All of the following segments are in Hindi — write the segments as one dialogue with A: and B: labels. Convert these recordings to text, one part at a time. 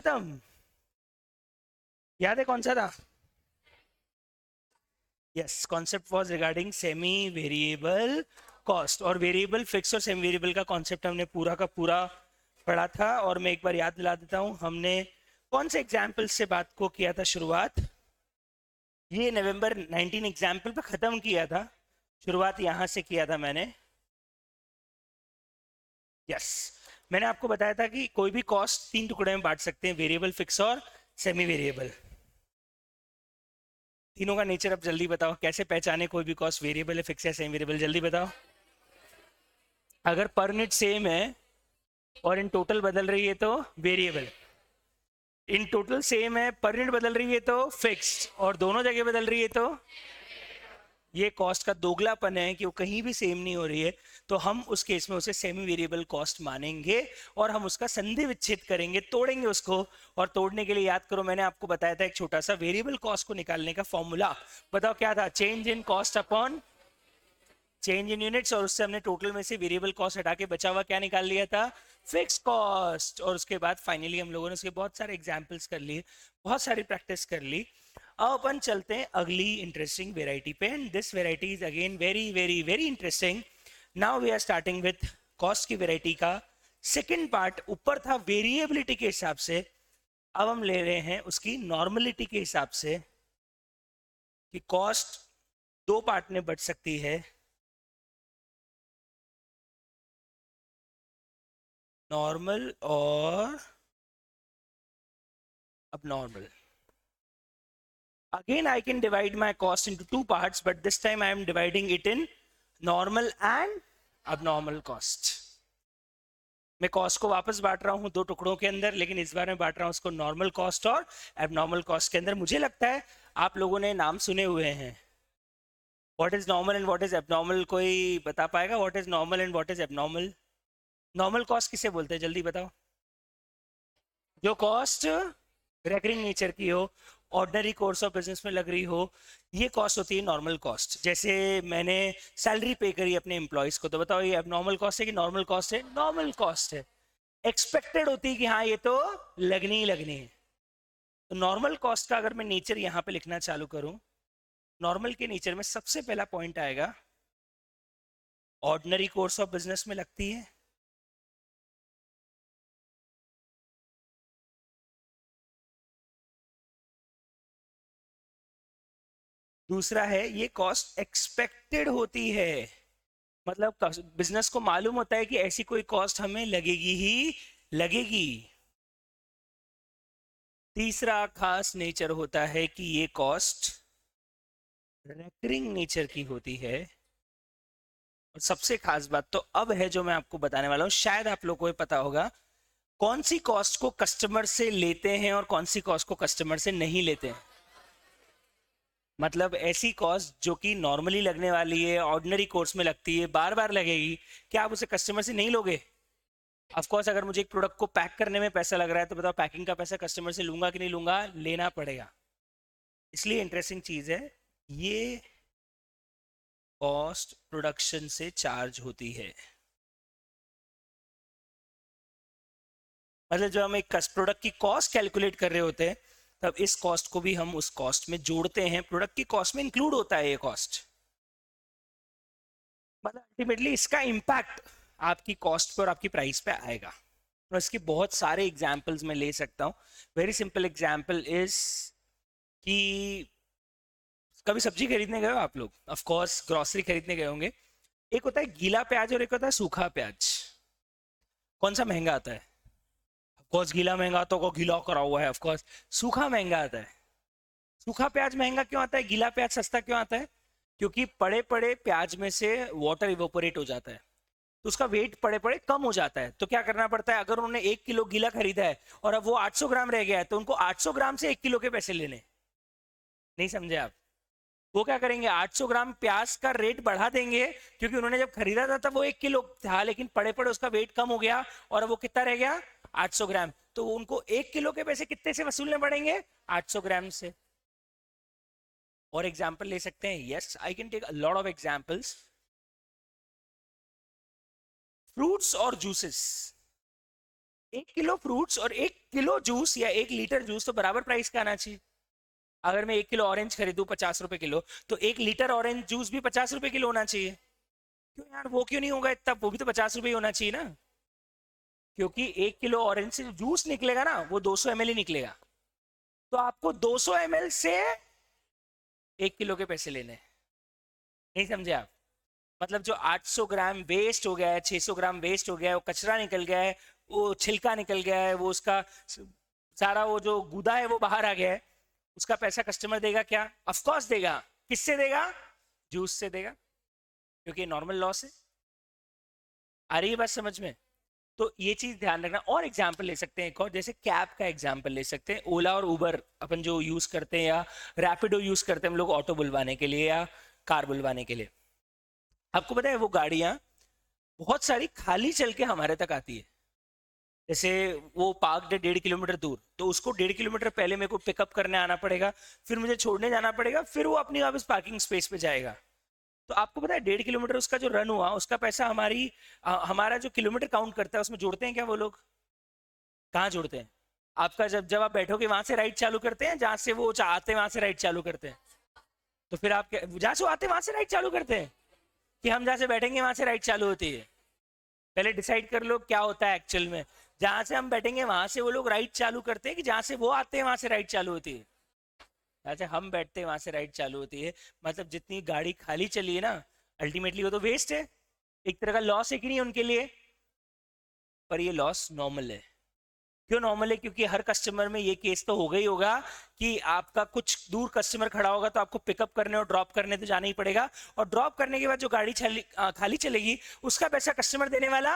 A: खत्म। याद है कौन सा था? Yes, concept was regarding semi variable cost, और वेरिएबल फिक्स और सेमी वेरिएबल का कॉन्सेप्ट हमने पूरा का पूरा पढ़ा था। और मैं एक बार याद दिला देता हूँ, हमने कौन से एग्जाम्पल से बात को किया था शुरुआत? ये नवंबर 19 एग्जाम्पल पे खत्म किया था। शुरुआत यहां से किया था मैंने। यस, मैंने आपको बताया था कि कोई भी कॉस्ट तीन टुकड़े में बांट सकते हैं, वेरिएबल, फिक्स और सेमी वेरिएबल। तीनों का नेचर अब जल्दी बताओ, कैसे पहचाने कोई भी कॉस्ट वेरिएबल है, फिक्स है, सेमी वेरिएबल, जल्दी बताओ। अगर पर यूनिट सेम है और इन टोटल बदल रही है तो वेरिएबल, इन टोटल सेम है पर यूनिट बदल रही है तो फिक्स्ड, और दोनों जगह बदल रही है तो ये कॉस्ट का दोगलापन है कि वो कहीं भी सेम नहीं हो रही है, तो हम उस केस में उसे सेमी वेरिएबल कॉस्ट मानेंगे और हम उसका संधि विच्छेद करेंगे, तोड़ेंगे उसको। और तोड़ने के लिए याद करो, मैंने आपको बताया था एक छोटा सा वेरिएबल कॉस्ट को निकालने का फॉर्मूला। बताओ क्या था? Change in cost upon change in units, और उससे हमने टोटल में से वेरिएबल कॉस्ट हटा के बचा हुआ क्या निकाल लिया था? Fix cost. और उसके बाद फाइनली हम लोगों ने उसके बहुत सारे एग्जांपल्स कर लिए, बहुत सारी प्रैक्टिस कर ली। अब अपन चलते हैं अगली इंटरेस्टिंग वेराइटी पे, and this variety is again very very very interesting. Now we are starting with cost की वेराइटी का सेकेंड पार्ट। ऊपर था वेरिएबिलिटी के हिसाब से, अब हम ले रहे हैं उसकी नॉर्मलिटी के हिसाब से, कि कॉस्ट दो पार्ट में बट सकती है, नॉर्मल और abnormal. Again, I can divide my cost into two parts, but this time I am dividing it in normal and abnormal cost. मैं कॉस्ट को वापस बांट रहा हूं दो टुकड़ों के अंदर, लेकिन इस बार मैं बांट रहा हूं उसको नॉर्मल कॉस्ट और एबनॉर्मल कॉस्ट के अंदर। मुझे लगता है आप लोगों ने नाम सुने हुए हैं। What is normal and what is abnormal? कोई बता पाएगा what is normal and what is abnormal? Normal cost किसे बोलते हैं, जल्दी बताओ। जो कॉस्ट रेकरिंग नेचर की हो, ऑर्डनरी कोर्स ऑफ बिजनेस में लग रही हो, ये कॉस्ट होती है नॉर्मल कॉस्ट। जैसे मैंने सैलरी पे करी अपने एम्प्लॉयज को, तो बताओ ये अब नॉर्मल कॉस्ट है कि नॉर्मल कॉस्ट है? नॉर्मल कॉस्ट है। एक्सपेक्टेड होती है कि हाँ ये तो लगनी ही लगनी है। तो नॉर्मल कॉस्ट का अगर मैं नेचर यहाँ पे लिखना चालू करूं, नॉर्मल के नेचर में सबसे पहला पॉइंट आएगा, ऑर्डनरी कोर्स ऑफ बिजनेस में लगती है। दूसरा है, ये कॉस्ट एक्सपेक्टेड होती है, मतलब बिजनेस को मालूम होता है कि ऐसी कोई कॉस्ट हमें लगेगी ही लगेगी। तीसरा खास नेचर होता है कि ये कॉस्ट रेकरिंग नेचर की होती है। और सबसे खास बात तो अब है जो मैं आपको बताने वाला हूं, शायद आप लोगों को ये पता होगा, कौन सी कॉस्ट को कस्टमर से लेते हैं और कौन सी कॉस्ट को कस्टमर से नहीं लेते हैं। मतलब ऐसी कॉस्ट जो कि नॉर्मली लगने वाली है, ऑर्डिनरी कोर्स में लगती है, बार बार लगेगी, क्या आप उसे कस्टमर से नहीं लोगे? ऑफ कोर्स, अगर मुझे एक प्रोडक्ट को पैक करने में पैसा लग रहा है तो बताओ पैकिंग का पैसा कस्टमर से लूंगा कि नहीं लूंगा? लेना पड़ेगा। इसलिए इंटरेस्टिंग चीज है, ये कॉस्ट प्रोडक्शन से चार्ज होती है। मतलब जब हम एक प्रोडक्ट की कॉस्ट कैलकुलेट कर रहे होते हैं, तब इस कॉस्ट को भी हम उस कॉस्ट में जोड़ते हैं, प्रोडक्ट की कॉस्ट में इंक्लूड होता है ये कॉस्ट। मतलब अल्टीमेटली इसका इम्पैक्ट आपकी कॉस्ट पर और आपकी प्राइस पे आएगा। और इसके बहुत सारे एग्जाम्पल्स मैं ले सकता हूँ। वेरी सिंपल एग्जाम्पल इज कि कभी सब्जी खरीदने गए हो आप लोग, ऑफ कोर्स ग्रोसरी खरीदने गए होंगे। एक होता है गीला प्याज और एक होता है सूखा प्याज। कौन सा महंगा आता है? ऑफ कोर्स गीला महंगा आता होगा, गीला करा हुआ है। ऑफ कोर्स सूखा महंगा आता है। सूखा प्याज महंगा क्यों आता है, गीला प्याज सस्ता क्यों आता है? क्योंकि पड़े पड़े प्याज में से वाटर इवोपोरेट हो जाता है, तो उसका वेट पड़े पड़े कम हो जाता है। तो क्या करना पड़ता है, अगर उन्होंने 1 किलो गीला खरीदा है और अब वो 800 ग्राम रह गया है, तो उनको 800 ग्राम से 1 किलो के पैसे लेने। नहीं समझे आप? वो क्या करेंगे, 800 ग्राम प्याज का रेट बढ़ा देंगे, क्योंकि उन्होंने जब खरीदा था तब वो 1 किलो था, लेकिन पड़े पड़े उसका वेट कम हो गया और अब वो कितना रह गया, 800 ग्राम। तो उनको 1 किलो के पैसे कितने से वसूलने पड़ेंगे, 800 ग्राम से। और एग्जाम्पल ले सकते हैं, yes I can take a lot of examples. Fruits और जूसेस, 1 किलो फ्रूट्स और 1 किलो जूस या 1 लीटर जूस तो बराबर प्राइस का आना चाहिए। अगर मैं 1 किलो ऑरेंज खरीदूं 50 रुपए किलो, तो 1 लीटर ऑरेंज जूस भी 50 रुपए किलो होना चाहिए। क्यों यार, वो क्यों नहीं होगा इतना? वो भी तो 50 रुपए ही होना चाहिए ना। क्योंकि 1 किलो ऑरेंज से जो जूस निकलेगा ना, वो 200 ml ही निकलेगा। तो आपको 200 ml से 1 किलो के पैसे लेने हैं। नहीं समझे आप? मतलब जो 800 ग्राम वेस्ट हो गया है, 600 ग्राम वेस्ट हो गया है, वो कचरा निकल गया है, वो छिलका निकल गया है, वो उसका सारा वो जो गुदा है वो बाहर आ गया है, उसका पैसा कस्टमर देगा क्या? ऑफ कोर्स देगा। किससे देगा? जूस से देगा, क्योंकि नॉर्मल लॉस है। आ रही है बात समझ में? तो ये चीज ध्यान रखना। और एग्जाम्पल ले सकते हैं एक और, जैसे कैब का एग्जाम्पल ले सकते हैं। ओला और उबर अपन जो यूज करते हैं, या रैपिडो यूज करते हैं हम लोग ऑटो बुलवाने के लिए या कार बुलवाने के लिए। आपको पता है वो गाड़ियां बहुत सारी खाली चल के हमारे तक आती है। जैसे वो पार्क है 1.5 किलोमीटर दूर, तो उसको 1.5 किलोमीटर पहले मेरे को पिकअप करने आना पड़ेगा, फिर मुझे छोड़ने जाना पड़ेगा, फिर वो अपनी वापस पार्किंग स्पेस पे जाएगा। तो आपको पता है 1.5 किलोमीटर उसका जो रन हुआ, उसका पैसा हमारा जो किलोमीटर काउंट करता है उसमें जोड़ते हैं क्या वो लोग? कहाँ जोड़ते हैं? आपका जब जब आप बैठोगे वहां से राइड चालू करते हैं, जहां से वो आते हैं वहां से राइड चालू करते हैं। तो फिर आप जहां से वो आते हैं वहां से राइड चालू करते हैं, कि हम जहां से बैठेंगे वहां से राइड चालू होती है? पहले डिसाइड कर लो क्या होता है एक्चुअल में। जहां से हम बैठेंगे वहां से वो लोग राइड चालू करते हैं, कि जहां से वो आते हैं वहां से राइड चालू होती है? जहां से हम बैठते हैं वहां से राइड चालू होती है। मतलब जितनी गाड़ी खाली चली है ना, अल्टीमेटली वो तो वेस्ट है, एक तरह का लॉस है कि नहीं उनके लिए? पर ये लॉस नॉर्मल है। क्यों नॉर्मल है? क्योंकि हर कस्टमर में ये केस तो होगा ही होगा कि आपका कुछ दूर कस्टमर खड़ा होगा, तो आपको पिकअप करने और ड्रॉप करने तो जाना ही पड़ेगा, और ड्रॉप करने के बाद जो गाड़ी खाली चलेगी उसका पैसा कस्टमर देने वाला।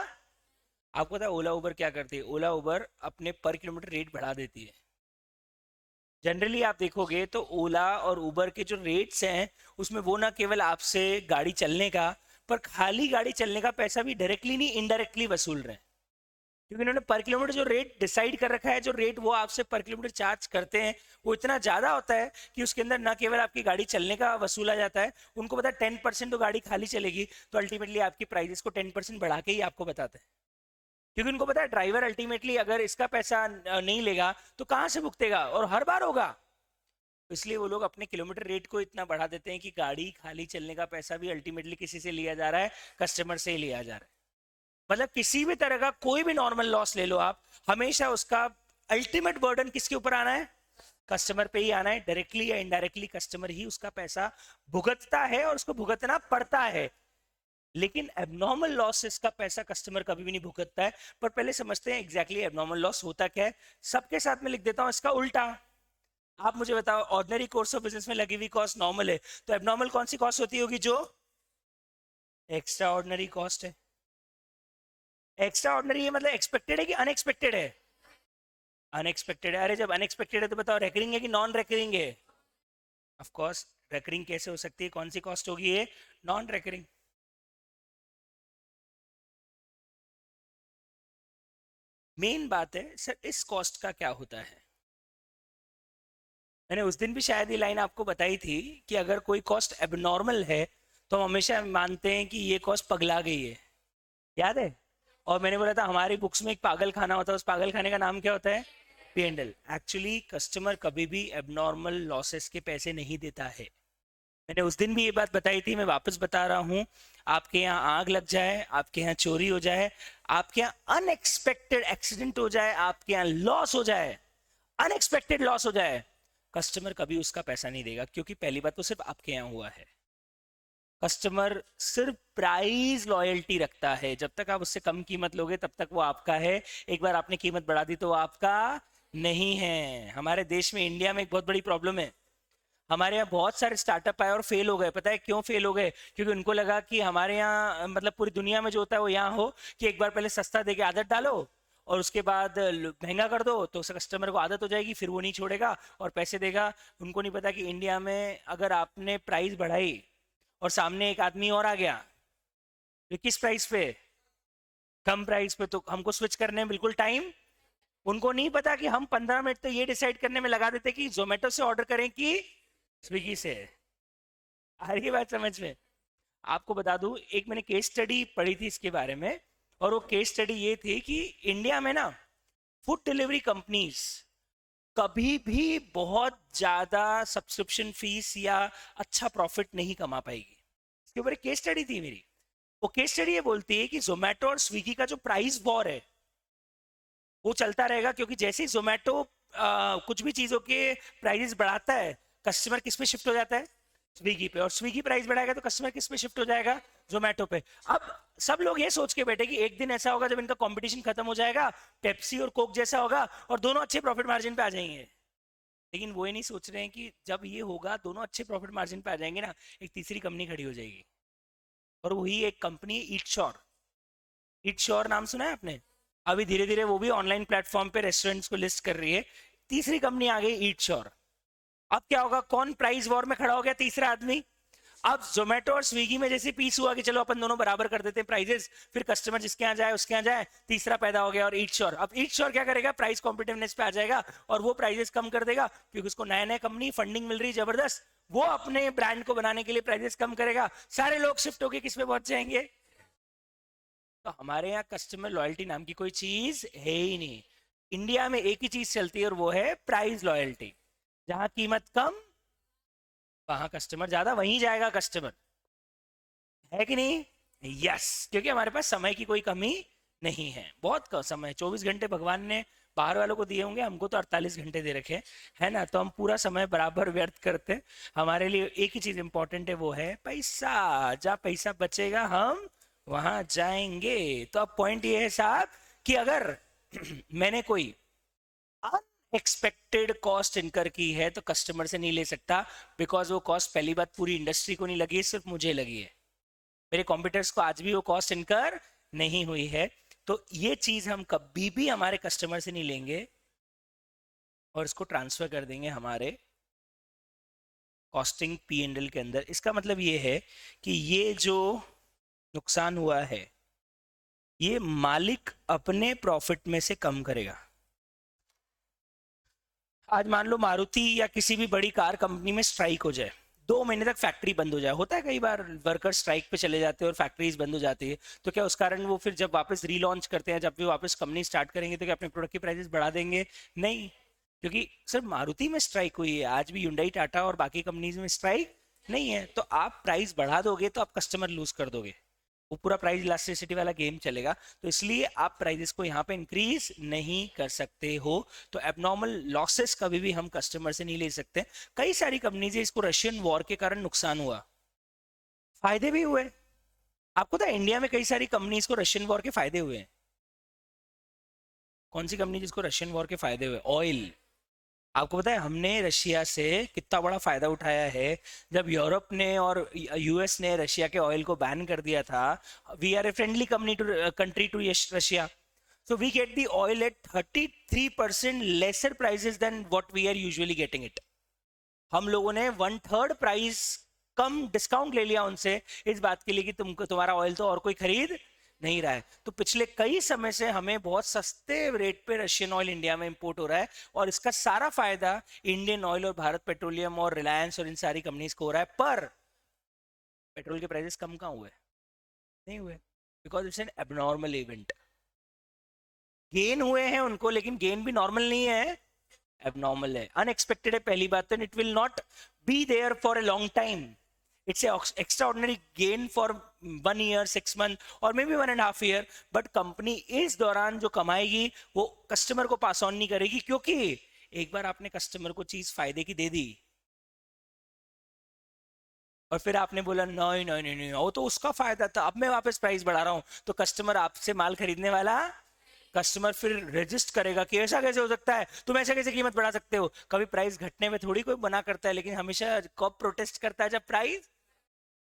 A: आपको पता है ओला उबर क्या करती है? ओला उबर अपने पर किलोमीटर रेट बढ़ा देती है। जनरली आप देखोगे तो ओला और उबर के जो रेट्स हैं, उसमें वो ना केवल आपसे गाड़ी चलने का, पर खाली गाड़ी चलने का पैसा भी डायरेक्टली नहीं इनडायरेक्टली वसूल रहे हैं। क्योंकि इन्होंने पर किलोमीटर जो रेट डिसाइड कर रखा है, जो रेट वो आपसे पर किलोमीटर चार्ज करते हैं, वो इतना ज्यादा होता है कि उसके अंदर ना केवल आपकी गाड़ी चलने का वसूला जाता है, उनको पता है 10% तो गाड़ी खाली चलेगी, तो अल्टीमेटली आपकी प्राइसेस को 10% बढ़ा के ही आपको बताते हैं। क्योंकि उनको पता है ड्राइवर अल्टीमेटली अगर इसका पैसा नहीं लेगा तो कहाँ से भुगतेगा, और हर बार होगा। इसलिए वो लोग अपने किलोमीटर रेट को इतना बढ़ा देते हैं कि गाड़ी खाली चलने का पैसा भी अल्टीमेटली किसी से लिया जा रहा है? कस्टमर से ही लिया जा रहा है। मतलब किसी भी तरह का कोई भी नॉर्मल लॉस ले लो आप, हमेशा उसका अल्टीमेट बर्डन किसके ऊपर आना है? कस्टमर पे ही आना है। डायरेक्टली या इनडायरेक्टली कस्टमर ही उसका पैसा भुगतता है, और उसको भुगतना पड़ता है। लेकिन एबनॉर्मल लॉसेस का पैसा कस्टमर कभी भी नहीं भुगतता है। पर पहले समझते हैं एग्जैक्टली एबनॉर्मल लॉस होता क्या है। सबके साथ में लिख देता हूं इसका उल्टा। आप मुझे बताओ, ऑर्डिनरी कोर्स ऑफ बिजनेस में लगी हुई कॉस्ट नॉर्मल है, तो एबनॉर्मल कौन सी कॉस्ट होती होगी? जो एक्स्ट्रा ऑर्डिनरी कॉस्ट है। एक्स्ट्रा ऑर्डिनरी है मतलब एक्सपेक्टेड है कि अनएक्सपेक्टेड है? अनएक्सपेक्टेड है। अरे जब अनएक्सपेक्टेड है तो बताओ रेकरिंग है कि नॉन रेकरिंग है? ऑफ कोर्स रेकरिंग कैसे हो सकती है? कौन सी कॉस्ट होगी ये? Non recurring. मेन बात है सर, इस कॉस्ट का क्या होता है? मैंने उस दिन भी शायद ये लाइन आपको बताई थी कि अगर कोई कॉस्ट एबनॉर्मल है तो हम हमेशा मानते हैं कि ये कॉस्ट पगला गई है। याद है? और मैंने बोला था हमारी बुक्स में एक पागल खाना होता है, उस पागल खाने का नाम क्या होता है? P&L। एक्चुअली कस्टमर कभी भी एबनॉर्मल लॉसेस के पैसे नहीं देता है। मैंने उस दिन भी ये बात बताई थी, मैं वापस बता रहा हूँ। आपके यहाँ आग लग जाए, आपके यहाँ चोरी हो जाए, आपके यहाँ अनएक्सपेक्टेड एक्सीडेंट हो जाए, आपके यहाँ लॉस हो जाए, अनएक्सपेक्टेड लॉस हो जाए, कस्टमर कभी उसका पैसा नहीं देगा। क्योंकि पहली बात तो सिर्फ आपके यहाँ हुआ है। कस्टमर सिर्फ प्राइस लॉयल्टी रखता है। जब तक आप उससे कम कीमत लोगे तब तक वो आपका है। एक बार आपने कीमत बढ़ा दी तो वो आपका नहीं है। हमारे देश में, इंडिया में एक बहुत बड़ी प्रॉब्लम है। हमारे यहाँ बहुत सारे स्टार्टअप आए और फेल हो गए। पता है क्यों फेल हो गए? क्योंकि उनको लगा कि हमारे यहाँ, मतलब पूरी दुनिया में जो होता है वो यहाँ हो, कि एक बार पहले सस्ता दे के आदत डालो और उसके बाद महंगा कर दो, तो कस्टमर को आदत हो जाएगी, फिर वो नहीं छोड़ेगा और पैसे देगा। उनको नहीं पता कि इंडिया में अगर आपने प्राइस बढ़ाई और सामने एक आदमी और आ गया तो किस प्राइस पे? कम प्राइस पे, तो हमको स्विच करने में बिल्कुल टाइम। उनको नहीं पता कि हम 15 मिनट तो ये डिसाइड करने में लगा देते कि जोमेटो से ऑर्डर करें कि स्विगी से। आ रही है बात समझ में? आपको बता दूं, एक मैंने केस स्टडी पढ़ी थी इसके बारे में, और वो केस स्टडी ये थी कि इंडिया में ना फूड डिलीवरी कंपनीज कभी भी बहुत ज्यादा सब्सक्रिप्शन फीस या अच्छा प्रॉफिट नहीं कमा पाएगी। इसके ऊपर एक केस स्टडी थी मेरी। वो केस स्टडी ये बोलती है कि जोमेटो और स्विगी का जो प्राइस वॉर है वो चलता रहेगा, क्योंकि जैसे ही जोमेटो कुछ भी चीजों के प्राइसेस बढ़ाता है, कस्टमर किस पे शिफ्ट हो जाता है? स्विगी पे। और स्विगी प्राइस बढ़ाएगा तो कस्टमर किस पे शिफ्ट हो जाएगा? जोमेटो पे। अब सब लोग ये सोच के बैठे कि एक दिन ऐसा होगा जब इनका कंपटीशन खत्म हो जाएगा, पेप्सी और कोक जैसा होगा, और दोनों अच्छे प्रॉफिट मार्जिन पे आ जाएंगे। लेकिन वो ये नहीं सोच रहे हैं कि जब ये होगा, दोनों अच्छे प्रॉफिट मार्जिन पे आ जाएंगे ना, एक तीसरी कंपनी खड़ी हो जाएगी। और वही एक कंपनी ईट श्योर। ईट श्योर नाम सुना है आपने? अभी धीरे धीरे वो भी ऑनलाइन प्लेटफॉर्म पे रेस्टोरेंट्स को लिस्ट कर रही है। तीसरी कंपनी आ गई ईट श्योर। अब क्या होगा? कौन प्राइस वॉर में खड़ा हो गया? तीसरा आदमी। अब जोमेटो और स्विगी में जैसे पीस हुआ कि चलो अपन दोनों बराबर कर देते हैं प्राइजेस, फिर कस्टमर जिसके यहाँ जाए उसके यहाँ जाए, तीसरा पैदा हो गया और ईट श्योर। अब ईट श्योर क्या करेगा? प्राइस कॉम्पिटिटिवनेस पे आ जाएगा और वो प्राइजेस कम कर देगा, क्योंकि उसको नया नया कंपनी फंडिंग मिल रही है जबरदस्त। वो अपने ब्रांड को बनाने के लिए प्राइजेस कम करेगा, सारे लोग शिफ्ट होके किस पे पहुंच जाएंगे? तो हमारे यहाँ कस्टमर लॉयल्टी नाम की कोई चीज है ही नहीं। इंडिया में एक ही चीज चलती है और वो है प्राइस लॉयल्टी। जहां कीमत कम वहां कस्टमर ज्यादा, वहीं जाएगा कस्टमर। है कि नहीं? यस, क्योंकि हमारे पास समय की कोई कमी नहीं है। बहुत कम समय, 24 घंटे भगवान ने बाहर वालों को दिए होंगे, हमको तो 48 घंटे दे रखे है ना। तो हम पूरा समय बराबर व्यर्थ करते हैं। हमारे लिए एक ही चीज इंपॉर्टेंट है, वो है पैसा। जहाँ पैसा बचेगा हम वहां जाएंगे। तो अब पॉइंट ये है साहब कि अगर मैंने कोई अनएक्सपेक्टेड कॉस्ट इनकर की है तो कस्टमर से नहीं ले सकता, बिकॉज वो कॉस्ट पहली बात पूरी इंडस्ट्री को नहीं लगी है, सिर्फ मुझे लगी है। मेरे कॉम्पिटिटर्स को आज भी वो कॉस्ट इनकर नहीं हुई है। तो ये चीज हम कभी भी हमारे कस्टमर से नहीं लेंगे और इसको ट्रांसफर कर देंगे हमारे कॉस्टिंग पी एंड एल के अंदर। इसका मतलब ये है कि ये जो नुकसान हुआ है ये मालिक अपने प्रॉफिट में से कम करेगा। आज मान लो मारुति या किसी भी बड़ी कार कंपनी में स्ट्राइक हो जाए, 2 महीने तक फैक्ट्री बंद हो जाए। होता है कई बार, वर्कर स्ट्राइक पे चले जाते हैं और फैक्ट्रीज बंद हो जाती है। तो क्या उस कारण वो फिर जब वापस रीलॉन्च करते हैं, जब भी वापस कंपनी स्टार्ट करेंगे, तो क्या अपने प्रोडक्ट की प्राइसेस बढ़ा देंगे? नहीं, क्योंकि सिर्फ मारुति में स्ट्राइक हुई है, आज भी ह्युंडई, टाटा और बाकी कंपनीज में स्ट्राइक नहीं है। तो आप प्राइस बढ़ा दोगे तो आप कस्टमर लूज कर दोगे। वो पूरा प्राइस इलास्टिसिटी वाला गेम चलेगा। तो इसलिए आप प्राइसेस को यहाँ पे इंक्रीज नहीं कर सकते हो। तो एबनॉर्मल लॉसेस कभी भी हम कस्टमर से नहीं ले सकते। कई सारी कंपनीज है, इसको रशियन वॉर के कारण नुकसान हुआ, फायदे भी हुए। आपको पता है इंडिया में कई सारी कंपनीज को रशियन वॉर के फायदे हुए हैं। कौन सी कंपनी जिसको रशियन वॉर के फायदे हुए? ऑयल। आपको पता है हमने रशिया से कितना बड़ा फायदा उठाया है। जब यूरोप ने और यूएस ने रशिया के ऑयल को बैन कर दिया था, we are a friendly country to Russia, so we get the oil at 33% lesser prices than what we are usually getting it। हम लोगों ने 1/3 प्राइस कम डिस्काउंट ले लिया उनसे, इस बात के लिए कि तुमको तुम्हारा ऑयल तो और कोई खरीद नहीं रहा है। तो पिछले कई समय से हमें बहुत सस्ते रेट पे रशियन ऑयल इंडिया में इंपोर्ट हो रहा है, और इसका सारा फायदा इंडियन ऑयल और भारत पेट्रोलियम और रिलायंस और इन सारी कंपनीज को हो रहा है। पर पेट्रोल के प्राइसेस कम कहाँ हुए? नहीं हुए, because it's an abnormal event. Gain हुए हैं उनको, लेकिन गेन भी नॉर्मल नहीं है, एबनॉर्मल है, अनएक्सपेक्टेड है पहली बात तो। It will not be there for a long time. It's extraordinary gain for 1 year, 6 month और maybe 1.5 year। But company इस दौरान जो कमाएगी वो कस्टमर को पास ऑन नहीं करेगी, क्योंकि एक बार आपने कस्टमर को चीज फायदे की दे दी और फिर आपने बोला नहीं नहीं नहीं नहीं, वो तो उसका फायदा था, अब मैं वापस प्राइस बढ़ा रहा हूं, तो कस्टमर आपसे माल खरीदने वाला कस्टमर फिर रजिस्ट करेगा कि ऐसा कैसे हो सकता है, तुम ऐसे कैसे कीमत बढ़ा सकते हो। कभी प्राइस घटने में थोड़ी कोई मना करता है, लेकिन हमेशा कब प्रोटेस्ट करता है? जब प्राइस।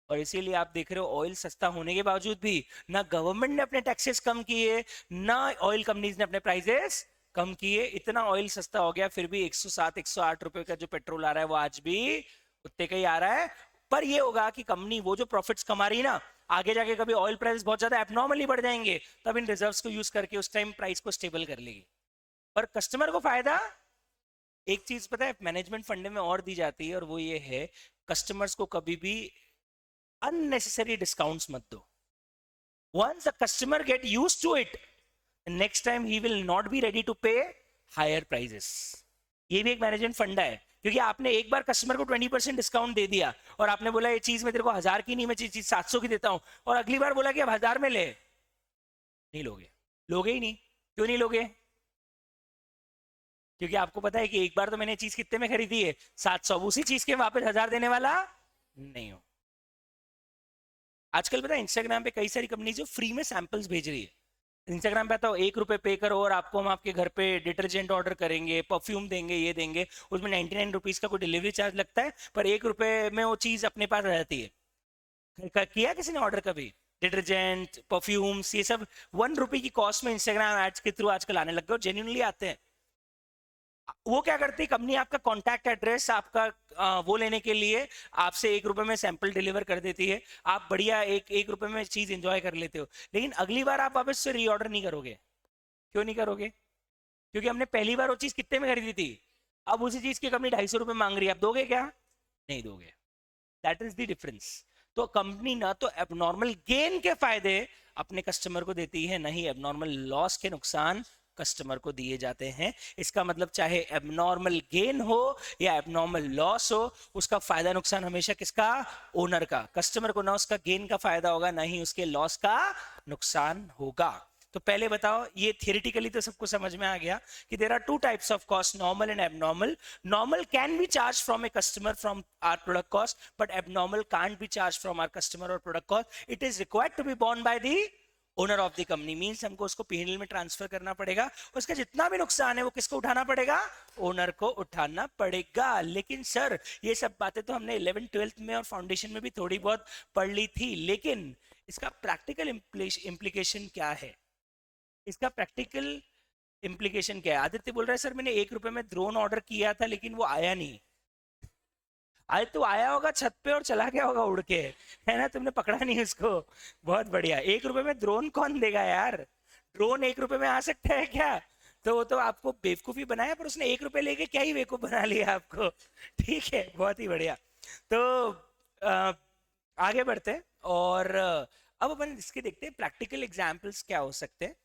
A: और इसीलिए आप देख रहे हो ऑयल सस्ता होने के बावजूद भी ना गवर्नमेंट ने अपने टैक्सेस कम किए, ना ऑयल कंपनीज ने अपने प्राइसेस कम किए। इतना ऑयल सस्ता हो गया, फिर भी 107 108 रुपए का जो पेट्रोल आ रहा है वो आज भी उतने का ही आ रहा है। पर ये होगा कि कंपनी वो जो प्रॉफिट्स कमा रही है ना, आगे जाके कभी ऑयल प्राइस बहुत ज्यादा एबनॉर्मली बढ़ जाएंगे, तब इन रिजर्व्स को यूज करके उस टाइम प्राइस को स्टेबल कर लेगी। पर कस्टमर को फायदा, एक चीज पता है मैनेजमेंट फंड में और दी जाती है, और वो ये है कस्टमर्स को कभी भी अननेसेसरी डिस्काउंट्स मत दो। Once the customer get used to it, next time he will not be ready to pay higher prices. ये भी एक मैनेजमेंट फंडा है, क्योंकि आपने एक बार कस्टमर को 20% डिस्काउंट दे दिया और आपने बोला ये चीज मैं तेरे को 1000 की नहीं, मैं चीज 700 की देता हूं, और अगली बार बोला कि अब 1000 में ले, नहीं लोगे, लोगे ही नहीं। क्यों नहीं लोगे? क्योंकि आपको पता है कि एक बार तो मैंने चीज कितने में खरीदी है, 700, उसी चीज के वापस 1000 देने वाला नहीं हो। आजकल पता है इंस्टाग्राम पे कई सारी कंपनी जो फ्री में सैंपल्स भेज रही है। इंस्टाग्राम पे आता हो 1 रुपए पे करो और आपको हम आपके घर पे डिटर्जेंट ऑर्डर करेंगे, परफ्यूम देंगे, ये देंगे, उसमें 99 रुपीज का कोई डिलीवरी चार्ज लगता है, पर 1 रुपए में वो चीज अपने पास रहती है। किया किसी ने ऑर्डर कभी? डिटर्जेंट, परफ्यूम्स, ये सब 1 रुपए की कॉस्ट में इंस्टाग्राम एड्स के थ्रू आजकल आने लग गए और जेन्युइनली आते हैं। वो क्या करती है कंपनी, आपका कॉन्टैक्ट एड्रेस, आपका वो लेने के लिए आपसे 1 रुपए में सैंपल डिलीवर कर देती है। आप बढ़िया एक 1 रुपए में चीज एंजॉय कर लेते हो, लेकिन अगली बार आप वापस से रीऑर्डर नहीं करोगे। क्यों नहीं करोगे? क्योंकि हमने पहली बार वो चीज कितने में खरीदी थी, अब उसी चीज की कंपनी 250 रुपए मांग रही है, आप दोगे क्या? नहीं दोगे। That is the difference. तो कंपनी ना तो एबनॉर्मल गेन के फायदे अपने कस्टमर को देती है, नहीं एबनॉर्मल लॉस के नुकसान कस्टमर को दिए जाते हैं। इसका मतलब चाहे एबनॉर्मल गेन हो या एबनॉर्मल लॉस हो, उसका फायदा नुकसान हमेशा किसका? ओनर का। कस्टमर को ना उसका गेन का फायदा होगा, ना ही उसके लॉस का नुकसान होगा। तो पहले बताओ, ये थियोरेटिकली तो सबको समझ में आ गया कि there are two types of cost, normal and abnormal. Normal can be charge from a customer from our product cost, but abnormal can't be charge from our customer और product cost. It is required to be borne by the owner of the company. Means हमको उसको पीएनएल में ट्रांसफर करना पड़ेगा, उसका जितना भी नुकसान है वो किसको उठाना पड़ेगा? ओनर को उठाना पड़ेगा। लेकिन सर ये सब बातें तो हमने 11th 12th में और फाउंडेशन में भी थोड़ी बहुत पढ़ ली थी, लेकिन इसका प्रैक्टिकल इम्प्लीकेशन क्या है? इसका प्रैक्टिकल इम्प्लीकेशन क्या है? आदित्य बोल रहा है सर मैंने 1 रुपए में ड्रोन ऑर्डर किया था लेकिन वो आया नहीं। आज तो आया होगा छत पे और चला गया होगा उड़ के, है ना, तुमने पकड़ा नहीं उसको। बहुत बढ़िया। 1 रुपए में ड्रोन कौन देगा यार? ड्रोन 1 रुपए में आ सकता है क्या? तो वो तो आपको बेवकूफी बनाया, पर उसने 1 रुपए लेके क्या ही बेवकूफ बना लिया आपको। ठीक है, बहुत ही बढ़िया। तो आ, आगे बढ़ते हैं और अब अपन इसके देखते हैं प्रैक्टिकल एग्जाम्पल्स क्या हो सकते हैं।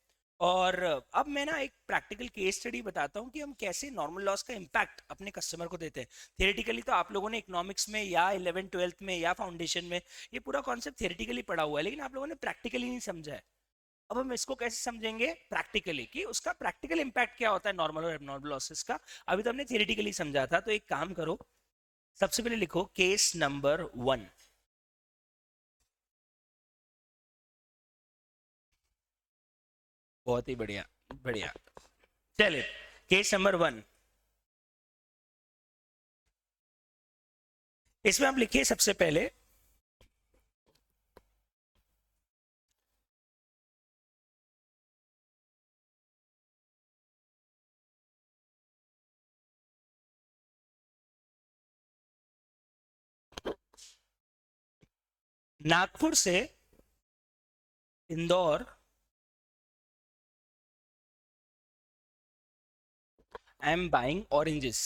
A: और अब मैं ना एक प्रैक्टिकल केस स्टडी बताता हूँ कि हम कैसे नॉर्मल लॉस का इम्पैक्ट अपने कस्टमर को देते हैं। थियोरेटिकली तो आप लोगों ने इकोनॉमिक्स में या 11th 12th में या फाउंडेशन में ये पूरा कॉन्सेप्ट थियोरेटिकली पढ़ा हुआ है, लेकिन आप लोगों ने प्रैक्टिकली नहीं समझा है। अब हम इसको कैसे समझेंगे प्रैक्टिकली, कि उसका प्रैक्टिकल इम्पैक्ट क्या होता है नॉर्मल और एबनॉर्मल लॉसेस का। अभी तो हमने थियोरेटिकली समझा था, तो एक काम करो, सबसे पहले लिखो केस नंबर 1। बहुत ही बढ़िया, बढ़िया। चलिए, केस नंबर 1, इसमें आप लिखिए सबसे पहले नागपुर से Indore I am buying oranges.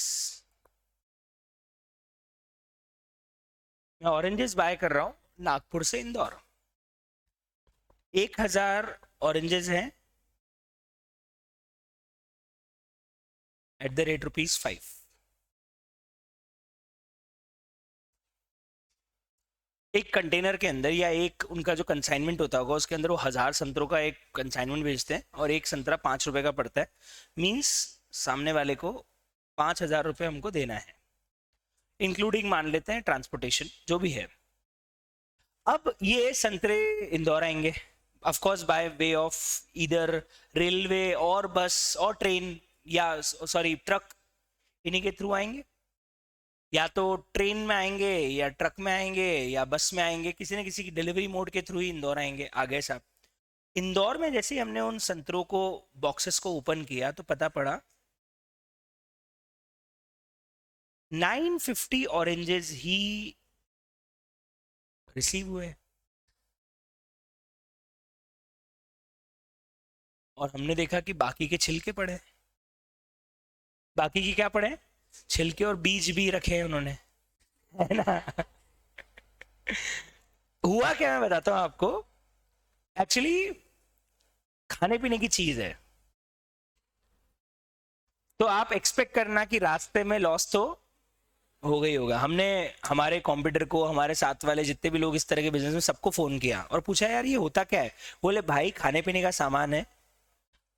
A: मैं ऑरेंजेस बाय कर रहा हूं नागपुर से इंदौर। 1000 ऑरेंजेस हैं एट द रेट ₹5। एक कंटेनर के अंदर या एक उनका जो कंसाइनमेंट होता होगा उसके अंदर वो 1000 संतरों का एक कंसाइनमेंट भेजते हैं और एक संतरा 5 रुपए का पड़ता है। मीन्स सामने वाले को 5000 रुपये हमको देना है, इंक्लूडिंग मान लेते हैं ट्रांसपोर्टेशन जो भी है। अब ये संतरे इंदौर आएंगे, of course by way of इधर रेलवे और बस और ट्रेन या सॉरी ट्रक, इन्हीं के थ्रू आएंगे। या तो ट्रेन में आएंगे या ट्रक में आएंगे या बस में आएंगे, किसी न किसी की डिलीवरी मोड के थ्रू ही इंदौर आएंगे। आ गए साहब। इंदौर में जैसे ही हमने उन संतरों को बॉक्सेस को ओपन किया तो पता पड़ा 950 ऑरेंजेस ही रिसीव हुए। और हमने देखा कि बाकी के छिलके पड़े। बाकी के क्या पड़े? छिलके और बीज भी रखे हैं उन्होंने, है ना। हुआ क्या मैं बताता हूं आपको। एक्चुअली खाने पीने की चीज है, तो आप एक्सपेक्ट करना कि रास्ते में लॉस तो हो गई होगा। हमने हमारे कॉम्पिटिटर को, हमारे साथ वाले जितने भी लोग इस तरह के बिजनेस में, सबको फोन किया और पूछा यार ये होता क्या है। बोले भाई खाने पीने का सामान है,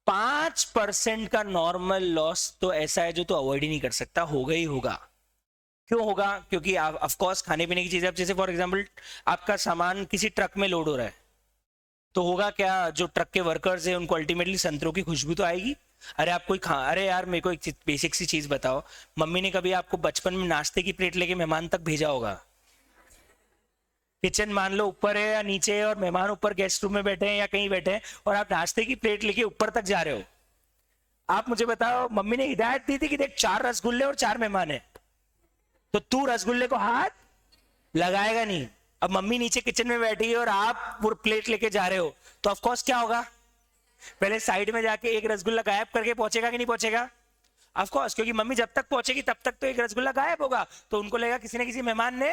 A: 5% का नॉर्मल लॉस तो ऐसा है जो तो अवॉइड ही नहीं कर सकता, होगा ही होगा। क्यों होगा? क्योंकि आप ऑफ कोर्स खाने पीने की चीजें, आप जैसे फॉर एग्जांपल आपका सामान किसी ट्रक में लोड हो रहा है, तो होगा क्या, जो ट्रक के वर्कर्स हैं उनको अल्टीमेटली संतरों की खुशबू तो आएगी। अरे आप कोई खा, अरे यार मेरे को एक बेसिक सी चीज बताओ, मम्मी ने कभी आपको बचपन में नाश्ते की प्लेट लेके मेहमान तक भेजा होगा? किचन मान लो ऊपर है या नीचे है और मेहमान ऊपर गेस्ट रूम में बैठे हैं या कहीं बैठे हैं और आप नाश्ते की प्लेट लेके ऊपर तक जा रहे हो। आप मुझे बताओ, मम्मी ने हिदायत दी थी कि देख 4 रसगुल्ले और 4 मेहमान है, तो तू रसगुल्ले को हाथ लगाएगा नहीं। अब मम्मी नीचे किचन में बैठी है और आप पूरी प्लेट लेके जा रहे हो, तो ऑफ कोर्स क्या होगा, पहले साइड में जाके एक रसगुल्ला गायब करके पहुंचेगा कि नहीं पहुंचेगा? ऑफ कोर्स, क्योंकि मम्मी जब तक पहुंचेगी तब तक तो एक रसगुल्ला गायब होगा, तो उनको लगेगा किसी न किसी मेहमान ने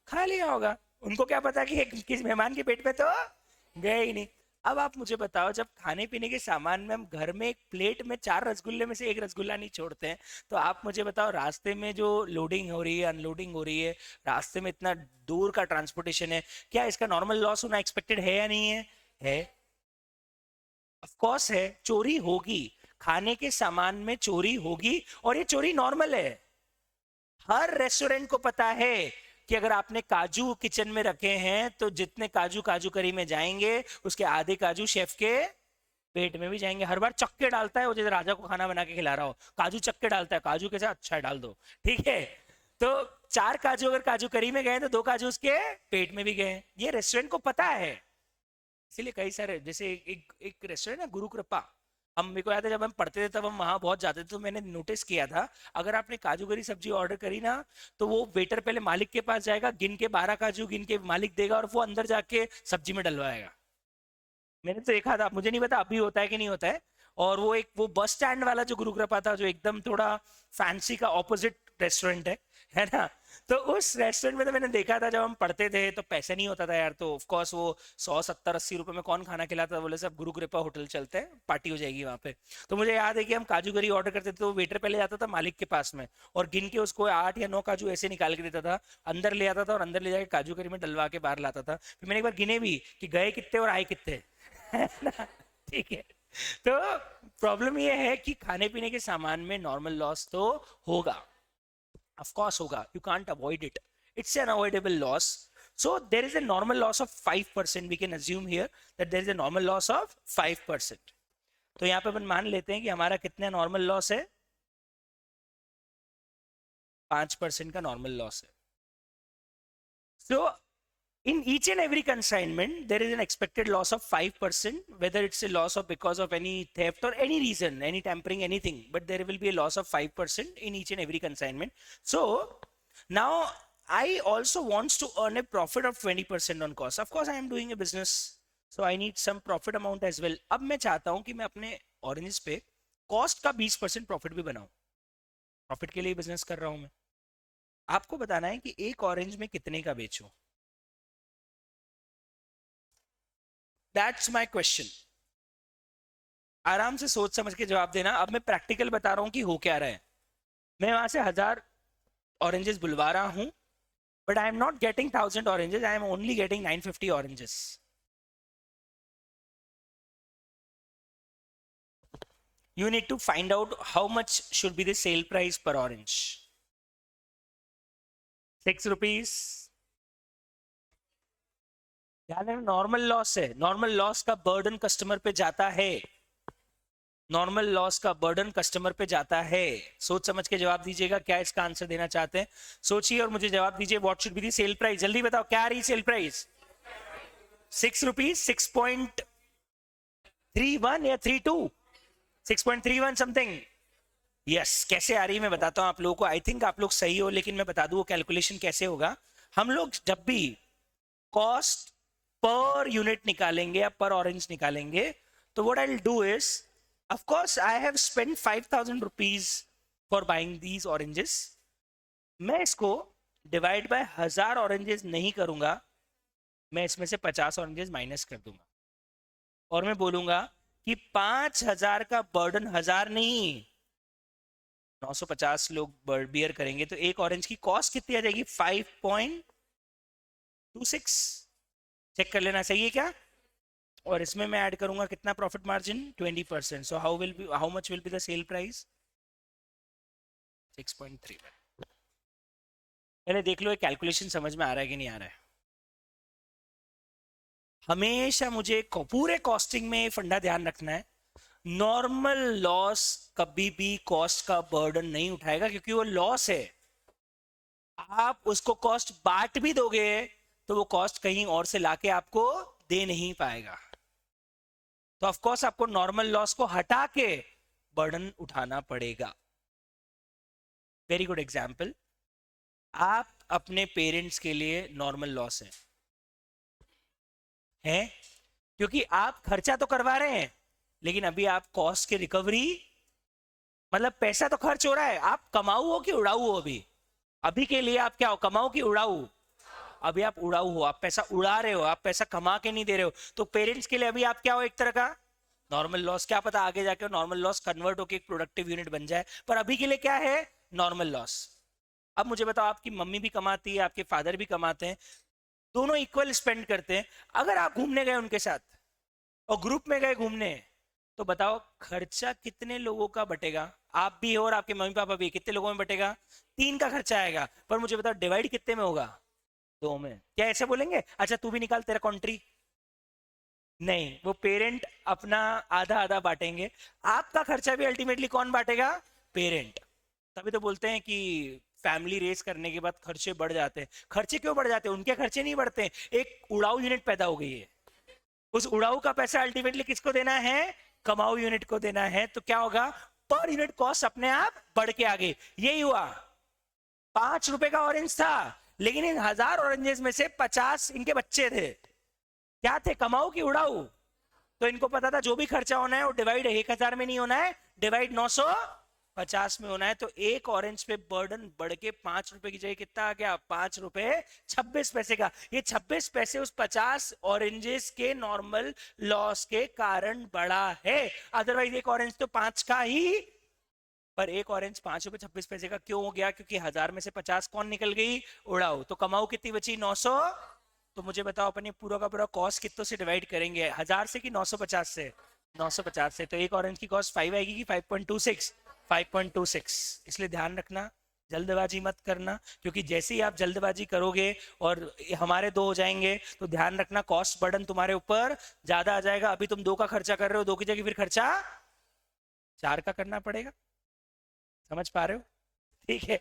A: खा लिया होगा। उनको क्या पता कि किसी मेहमान के पेट में तो गए ही नहीं। अब आप मुझे बताओ, जब खाने पीने के सामान में हम घर में एक प्लेट में 4 रसगुल्ले में से एक रसगुल्ला नहीं छोड़ते हैं, तो आप मुझे बताओ रास्ते में जो लोडिंग हो रही है, अनलोडिंग हो रही है, रास्ते में इतना दूर का ट्रांसपोर्टेशन है, क्या इसका नॉर्मल लॉस होना एक्सपेक्टेड है या नहीं है? है, ऑफ कोर्स है। चोरी होगी, खाने के सामान में चोरी होगी, और ये चोरी नॉर्मल है। हर रेस्टोरेंट को पता है कि अगर आपने काजू किचन में रखे हैं तो जितने काजू काजू करी में जाएंगे उसके आधे काजू शेफ के पेट में भी जाएंगे। हर बार चक्के डालता है वो, जैसे राजा को खाना बना के खिला रहा हो, काजू चक्के डालता है, काजू के साथ अच्छा है डाल दो, ठीक है। तो 4 काजू अगर काजू करी में गए तो 2 काजू उसके पेट में भी गए, ये रेस्टोरेंट को पता है। इसीलिए कई सारे, जैसे एक रेस्टोरेंट है गुरु कृपा, हम, मेरे को याद है जब हम पढ़ते थे तब हम वहां बहुत जाते थे, तो मैंने नोटिस किया था अगर आपने काजू करी सब्जी ऑर्डर करी ना, तो वो वेटर पहले मालिक के पास जाएगा, गिन के 12 काजू गिन के मालिक देगा और वो अंदर जाके सब्जी में डलवाएगा। मैंने तो देखा था, मुझे नहीं पता अभी होता है कि नहीं होता है। और वो बस स्टैंड वाला जो गुरु कृपा था, जो एकदम थोड़ा फैंसी का ऑपोजिट रेस्टोरेंट है ना, तो उस रेस्टोरेंट में तो मैंने देखा था जब हम पढ़ते थे तो पैसे नहीं होता था यार, तो ऑफ कोर्स वो 100 70 80 रुपए में कौन खाना खिलाता था, बोले सब गुरु कृपा होटल चलते हैं, पार्टी हो जाएगी वहां पे। तो मुझे याद है कि हम काजू करी ऑर्डर करते थे तो वेटर पहले जाता था मालिक के पास में और गिन के उसको 8 या 9 काजू ऐसे निकाल के देता था, अंदर ले आता था और अंदर ले जाके काजू करी में डलवा के बाहर लाता था। फिर मैंने एक बार गिने भी कि गए कितने और आए कितने, है ना, ठीक है। तो प्रॉब्लम ये है कि खाने पीने के सामान में नॉर्मल लॉस तो होगा, of course होगा, you can't avoid it, it's an avoidable loss. So there is a normal loss of 5%, we can assume here that there is a normal loss of 5%. तो यहाँ पे अपन मान लेते हैं कि हमारा कितना नॉर्मल लॉस है, 5% का नॉर्मल लॉस है। So in each and every consignment there is an expected loss of 5%, whether it's a loss of because of any theft or any reason, any tampering, anything, but there will be a loss of 5% in each and every consignment. So now I also wants to earn a profit of 20% on cost. Of course I am doing a business, so I need some profit amount as well. अब मैं चाहता हूं कि मैं अपने ऑरेंजेस पे कॉस्ट का 20% प्रॉफिट भी बनाऊं, प्रॉफिट के लिए बिजनेस कर रहा हूं मैं। आपको बताना है कि एक ऑरेंज में कितने का बेचूं, दैट्स माय क्वेश्चन। आराम से सोच समझ के जवाब देना। अब मैं प्रैक्टिकल बता रहा हूं कि हो क्या रहा है। मैं वहां से 1000 ऑरेंजेस बुलवा रहा हूं, but I am not getting 1000 oranges, I am only getting 950 oranges. You need to find out how much should be the sale price per orange. 6 rupees। ध्यान रखना नॉर्मल लॉस है, नॉर्मल लॉस का बर्डन कस्टमर पे जाता है, नॉर्मल लॉस का बर्डन कस्टमर पे जाता है। सोच समझ के जवाब दीजिएगा, क्या इसका आंसर देना चाहते हैं सोचिए और मुझे जवाब दीजिए। What should be the sale price, जल्दी बताओ क्या आ रही सेल प्राइस? 6 रुपीज, 6.31 या 32, 6.31 समथिंग। यस, कैसे आ रही है मैं बताता हूं आप लोगों को। आई थिंक आप लोग सही हो, लेकिन मैं बता दूं वो कैलकुलेशन कैसे होगा। हम लोग जब भी कॉस्ट पर यूनिट निकालेंगे या पर ऑरेंज निकालेंगे, तो what I will do is, of course I have spent 5000 rupees for buying these oranges, मैं इसको डिवाइड बाय 1000 ऑरेंजेस नहीं करूंगा, मैं इसमें से 50 ऑरेंजेस माइनस कर दूंगा और मैं बोलूंगा कि 5000 का बर्डन, 1000 नहीं 950 लोग बियर करेंगे तो एक ऑरेंज की कॉस्ट कितनी आ जाएगी? 5.26। चेक कर लेना, सही है क्या? और इसमें मैं ऐड करूंगा कितना profit margin? 20%। So how much will be the sale price? 6.31। पहले देख लो ये कैलकुलेशन समझ में आ रहा है कि नहीं आ रहा है। हमेशा मुझे पूरे कॉस्टिंग में फंडा ध्यान रखना है, नॉर्मल लॉस कभी भी कॉस्ट का बर्डन नहीं उठाएगा, क्योंकि वो लॉस है। आप उसको कॉस्ट बांट भी दोगे तो वो कॉस्ट कहीं और से लाके आपको दे नहीं पाएगा। तो ऑफ कोर्स आपको नॉर्मल लॉस को हटा के बर्डन उठाना पड़ेगा। वेरी गुड एग्जाम्पल, आप अपने पेरेंट्स के लिए नॉर्मल लॉस है क्योंकि आप खर्चा तो करवा रहे हैं, लेकिन अभी आप कॉस्ट की रिकवरी, मतलब पैसा तो खर्च हो रहा है, आप कमाऊ हो कि उड़ाऊ हो? अभी अभी के लिए आप क्या हो, कमाऊ कि उड़ाऊ? अभी आप उड़ाऊ हो, आप पैसा उड़ा रहे हो, आप पैसा कमा के नहीं दे रहे हो। तो पेरेंट्स के लिए अभी आप क्या हो, एक तरह का नॉर्मल लॉस। क्या पता आगे जाके नॉर्मल लॉस कन्वर्ट होकर एक प्रोडक्टिव यूनिट बन जाए, पर अभी के लिए क्या है? Normal loss. अब मुझे बताओ, आपकी मम्मी भी कमाती है, आपके फादर भी कमाते हैं, दोनों इक्वल स्पेंड करते हैं। अगर आप घूमने गए उनके साथ और ग्रुप में गए घूमने, तो बताओ खर्चा कितने लोगों का बटेगा? आप भी हो और आपके मम्मी पापा भी, कितने लोगों में बटेगा? 3 का खर्चा आएगा। पर मुझे बताओ डिवाइड कितने में होगा? 2 में। क्या ऐसे बोलेंगे अच्छा तू भी निकाल तेरा कंट्री? नहीं, वो पेरेंट अपना आधा आधा बांटेंगे। आपका खर्चा भी अल्टीमेटली कौन बांटेगा? पेरेंट। तभी तो बोलते हैं कि फैमिली रेस करने के बाद खर्चे बढ़ जाते हैं। खर्चे क्यों बढ़ जाते हैं? उनके खर्चे नहीं बढ़ते, एक उड़ाऊ यूनिट पैदा हो गई है। उस उड़ाऊ का पैसा अल्टीमेटली किसको देना है? कमाऊ यूनिट को देना है। तो क्या होगा? पर यूनिट कॉस्ट अपने आप बढ़ के आगे। यही हुआ, 5 रुपए का ऑरेंज था, लेकिन इन 1000 ऑरेंजेस में से 50 इनके बच्चे थे। क्या थे, कमाऊ की उड़ाऊ? तो इनको पता था जो भी खर्चा होना है वो डिवाइड 1000 में नहीं होना है, डिवाइड 950 में होना है। तो एक ऑरेंज पे बर्डन बढ़ के 5 रुपए की जगह कितना आ गया? 5 रुपए 26 पैसे का। ये 26 पैसे उस 50 ऑरेंजेस के नॉर्मल लॉस के कारण बढ़ा है। अदरवाइज एक ऑरेंज तो 5 का ही, पर एक ऑरेंज 5 रुपए 26 पैसे का क्यों हो गया? क्योंकि 1000 में से 50 कौन निकल गई? उड़ाऊ। तो कमाऊ कितनी बची? 900। तो मुझे बताओ अपने पूरा का पूरा कॉस्ट कितनों से डिवाइड करेंगे, 1000 से कि 950 से? 950 से। तो एक ऑरेंज की कॉस्ट 5 आएगी कि 5.26? 5.26। इसलिए ध्यान रखना, जल्दबाजी मत करना, क्योंकि जैसे ही आप जल्दबाजी करोगे और हमारे 2 हो जाएंगे, तो ध्यान रखना कॉस्ट बर्डन तुम्हारे ऊपर ज्यादा आ जाएगा। अभी तुम 2 का खर्चा कर रहे हो, 2 की जगह फिर खर्चा 4 का करना पड़ेगा। समझ पा रहे हो? ठीक है,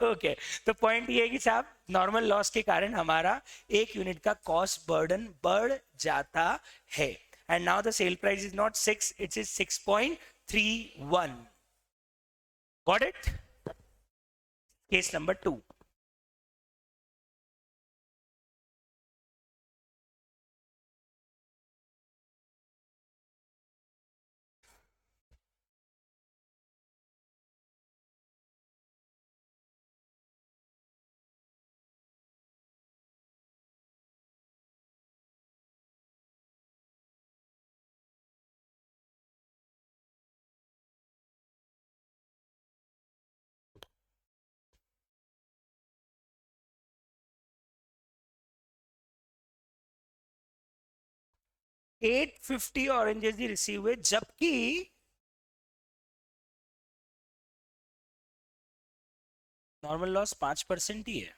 A: ओके। तो पॉइंट ये है कि साहब नॉर्मल लॉस के कारण हमारा एक यूनिट का कॉस्ट बर्डन बढ़ जाता है। And now the sale price is not 6, it is 6.31। Got it? Case number 2। $850 oranges he receive हुए, जबकि नॉर्मल लॉस 5% ही है।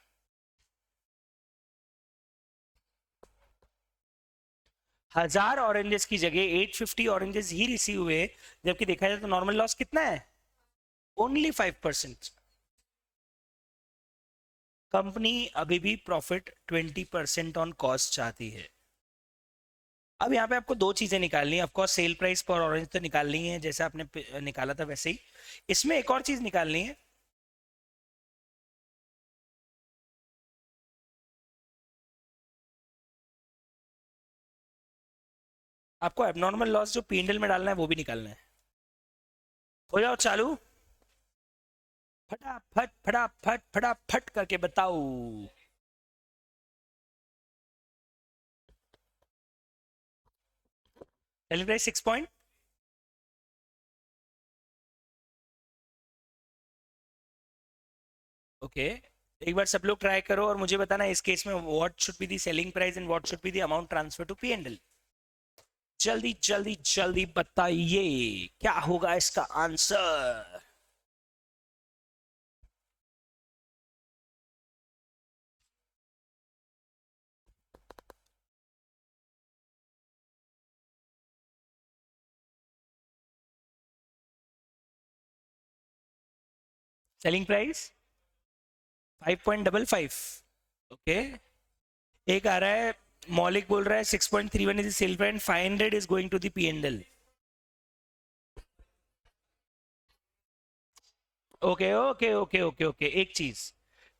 A: हजार ऑरेंजेस की जगह 850 ऑरेंजेस ही रिसीव हुए, जबकि देखा जाए तो नॉर्मल लॉस कितना है? ओनली 5%। कंपनी अभी भी प्रॉफिट 20% ऑन कॉस्ट चाहती है। अब यहाँ पे आपको 2 चीजें निकालनी है। ऑफकोर्स सेल प्राइस पर ऑरेंज तो निकालनी है, जैसे आपने निकाला था वैसे ही इसमें एक और चीज निकालनी है। आपको एबनॉर्मल लॉस जो पीएनएल में डालना है वो भी निकालना है। हो जाओ चालू, फटाफट फटाफट फटाफट करके बताओ। सेलिंग प्राइस 6 पॉइंट ओके, एक बार सब लोग ट्राई करो और मुझे बताना इस केस में what should be the selling price and what should be the amount transfer to P&L। जल्दी जल्दी जल्दी बताइए क्या होगा इसका आंसर। Selling price 5.55। ओके, एक आ रहा है मौलिक बोल रहा है 6.31 is sale price, 500 is going to the P&L। Okay okay okay okay okay, एक चीज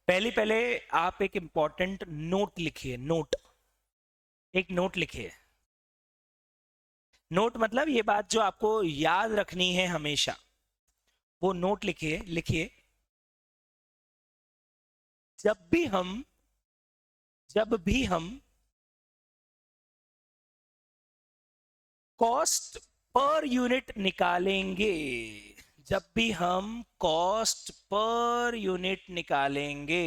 A: पहले पहले आप एक इंपॉर्टेंट नोट लिखिए। नोट, एक नोट लिखिए। नोट मतलब ये बात जो आपको याद रखनी है हमेशा, वो नोट लिखिए। लिखिए, जब भी हम कॉस्ट पर यूनिट निकालेंगे, जब भी हम कॉस्ट पर यूनिट निकालेंगे,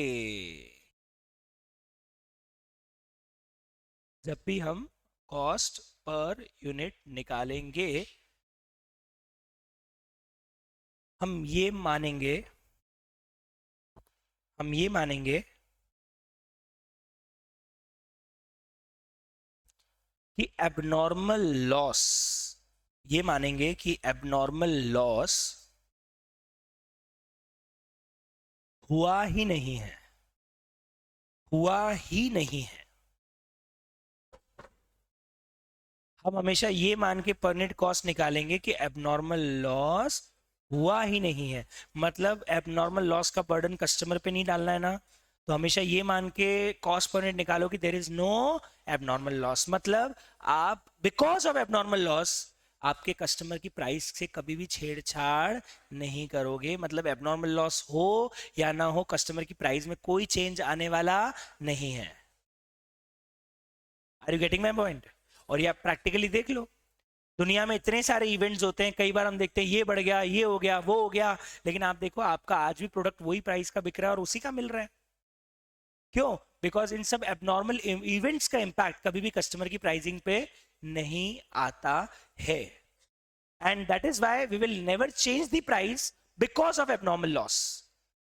A: जब भी हम कॉस्ट पर यूनिट निकालेंगे, हम ये मानेंगे, हम ये मानेंगे कि एबनॉर्मल लॉस, ये मानेंगे कि एबनॉर्मल लॉस हुआ ही नहीं है, हुआ ही नहीं है। हम हमेशा ये मान के पर यूनिट कॉस्ट निकालेंगे कि एबनॉर्मल लॉस हुआ ही नहीं है। मतलब एबनॉर्मल लॉस का बर्डन कस्टमर पे नहीं डालना है ना, तो हमेशा ये मान के कॉस्ट पर यूनिट निकालो कि there is no abnormal loss. मतलब आप बिकॉज ऑफ एबनॉर्मल लॉस आपके कस्टमर की प्राइस से कभी भी छेड़छाड़ नहीं करोगे। मतलब एबनॉर्मल लॉस हो या ना हो, कस्टमर की प्राइस में कोई चेंज आने वाला नहीं है। Are you getting my point? और ये आप प्रैक्टिकली देख लो, दुनिया में इतने सारे इवेंट्स होते हैं, कई बार हम देखते हैं ये बढ़ गया, ये हो गया, वो हो गया, लेकिन आप देखो आपका आज भी प्रोडक्ट वही प्राइस का बिक रहा है और उसी का मिल रहा है। क्यों? बिकॉज इन सब एबनॉर्मल इवेंट्स का इंपैक्ट कभी भी कस्टमर की प्राइसिंग पे नहीं आता है। And that is why we will never change the price because of abnormal loss.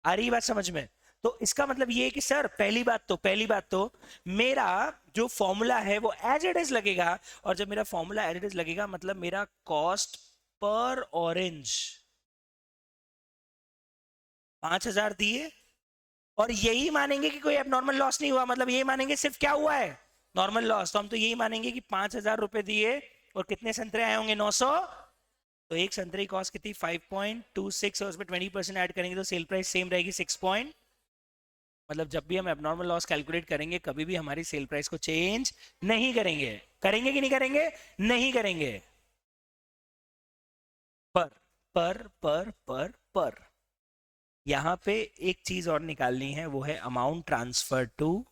A: आ रही बात समझ में? तो इसका मतलब ये है कि सर पहली बात तो मेरा जो फॉर्मूला है वो एज इट इज लगेगा, और जब मेरा फॉर्मूला एज इट इज लगेगा मतलब मेरा कॉस्ट पर ऑरेंज 5,000 दिए, और यही मानेंगे कि कोई एबनॉर्मल लॉस नहीं हुआ। मतलब यही मानेंगे सिर्फ क्या हुआ है, नॉर्मल लॉस। तो हम तो यही मानेंगे कि 5,000 रुपए दिए और कितने संतरे आए होंगे, 900। तो एक संतरे की कॉस्ट कितनी, 5.26, और उसमें 20% ऐड करेंगे तो सेल प्राइस सेम रहेगी 6 पॉइंट। मतलब जब भी हम एबनॉर्मल लॉस कैलकुलेट करेंगे कभी भी हमारी सेल प्राइस को चेंज नहीं करेंगे। करेंगे कि नहीं करेंगे? नहीं करेंगे। पर पर यहां पे एक चीज और निकालनी है, वो है amount transfer to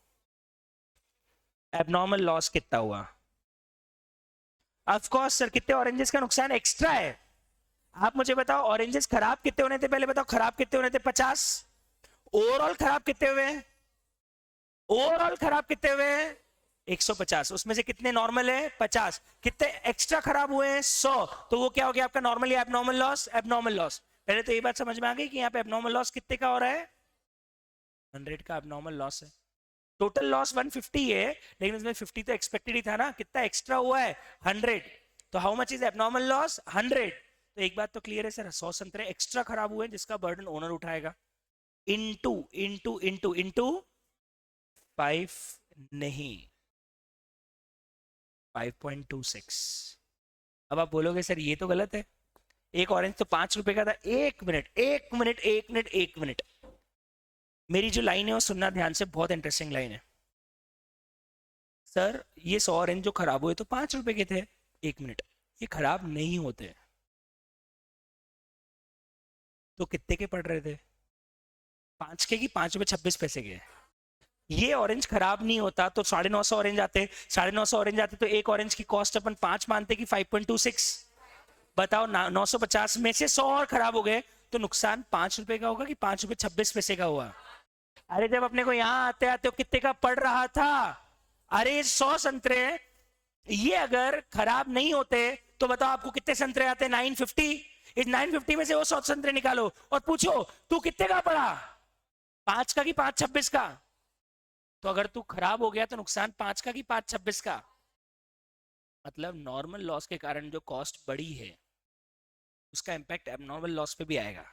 A: abnormal loss कितना हुआ। ऑफ कोर्स सर, कितने ऑरेंजेस का नुकसान एक्स्ट्रा है? आप मुझे बताओ ऑरेंजेस खराब कितने होने थे, पहले बताओ खराब कितने होने थे? 50। ओवरऑल खराब कितने हुए? ओवरऑल खराब कितने हुए? 150। उसमें से कितने नॉर्मल है? 50। कितने एक्स्ट्रा खराब हुए हैं? 100। तो वो क्या हो गया आपका, नॉर्मल या एबनॉर्मल लॉस? Abnormal loss. पहले तो ये बात समझ में आ गई कि यहाँ पे एबनॉर्मल लॉस कितने का हो रहा है, 100 का एबनॉर्मल लॉस है। टोटल लॉस 150 है, लेकिन उसमें 50 तो एक्सपेक्टेड ही था ना, कितना एक्स्ट्रा हुआ है? 100। तो how much is abnormal loss? 100। तो एक बात तो क्लियर है सर, 100 संतरे एक्स्ट्रा खराब हुए जिसका बर्डन ओनर उठाएगा। इनटू इनटू इनटू इनटू 5 नहीं, 5.26। अब आप बोलोगे सर ये तो गलत है, एक ऑरेंज तो 5 रुपए का था। एक मिनट एक मिनट एक मिनट एक मिनट, मेरी जो लाइन है वो सुनना ध्यान से, बहुत इंटरेस्टिंग लाइन है। सर ये 100 ऑरेंज जो खराब हुए तो 5 रुपए के थे। एक मिनट, ये खराब नहीं होते तो कितने के पड़ रहे थे? 5 के, कि 5 रुपए 26 पैसे के? ये ऑरेंज खराब नहीं होता तो 950 ऑरेंज आते, 950 ऑरेंज आते तो एक ऑरेंज की कॉस्ट अपन 5 मानते कि 5.26। बताओ 950 में से 100 और खराब हो गए तो नुकसान 5 रुपए का होगा कि 5 रुपए 26 पैसे का हुआ? अरे जब अपने को यहाँ आते आते कितने का पड़ रहा था? अरे 100 संतरे, ये अगर खराब नहीं होते तो बताओ आपको कितने संतरे आते? 950। इस 950 में से वो 100 संतरे निकालो और पूछो तू कितने का पड़ा, 5 का कि 526 का? तो अगर तू खराब हो गया तो नुकसान 5 का कि 526 का? मतलब नॉर्मल लॉस के कारण जो कॉस्ट बढ़ी है उसका इम्पैक्ट एबनॉर्मल लॉस पे भी आएगा,